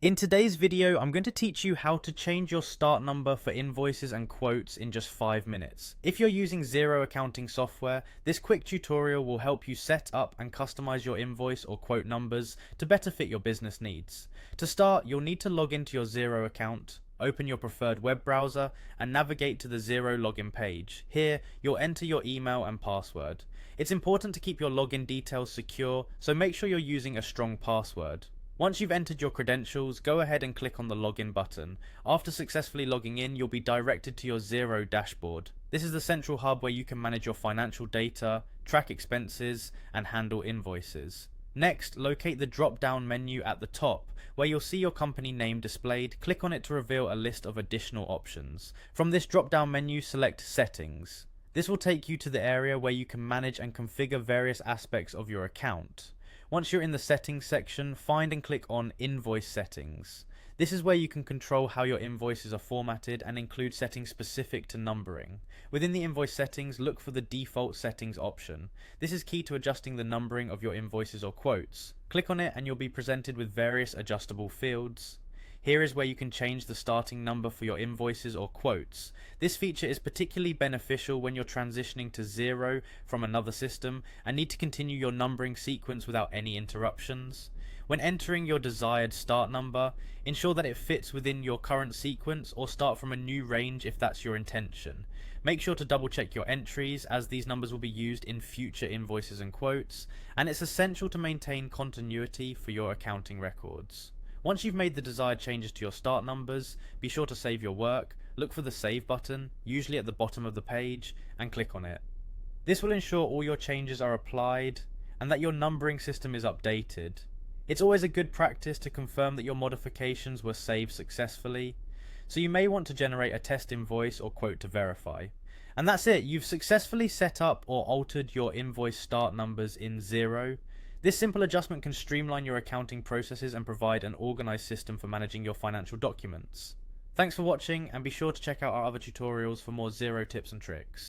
In today's video, I'm going to teach you how to change your start number for invoices and quotes in just 5 minutes. If you're using Xero accounting software, this quick tutorial will help you set up and customize your invoice or quote numbers to better fit your business needs. To start, you'll need to log into your Xero account, open your preferred web browser, and navigate to the Xero login page. Here, you'll enter your email and password. It's important to keep your login details secure, so make sure you're using a strong password. Once you've entered your credentials, go ahead and click on the login button. After successfully logging in, you'll be directed to your Xero dashboard. This is the central hub where you can manage your financial data, track expenses, and handle invoices. Next, locate the drop-down menu at the top, where you'll see your company name displayed. Click on it to reveal a list of additional options. From this drop-down menu, select Settings. This will take you to the area where you can manage and configure various aspects of your account. Once you're in the settings section, find and click on Invoice Settings. This is where you can control how your invoices are formatted and include settings specific to numbering. Within the invoice settings, look for the default settings option. This is key to adjusting the numbering of your invoices or quotes. Click on it and you'll be presented with various adjustable fields. Here is where you can change the starting number for your invoices or quotes. This feature is particularly beneficial when you're transitioning to Xero from another system and need to continue your numbering sequence without any interruptions. When entering your desired start number, ensure that it fits within your current sequence or start from a new range if that's your intention. Make sure to double check your entries, as these numbers will be used in future invoices and quotes, and it's essential to maintain continuity for your accounting records. Once you've made the desired changes to your start numbers, be sure to save your work. Look for the Save button, usually at the bottom of the page, and click on it. This will ensure all your changes are applied and that your numbering system is updated. It's always a good practice to confirm that your modifications were saved successfully, so you may want to generate a test invoice or quote to verify. And that's it, you've successfully set up or altered your invoice start numbers in Xero. This simple adjustment can streamline your accounting processes and provide an organized system for managing your financial documents. Thanks for watching, and be sure to check out our other tutorials for more Xero tips and tricks.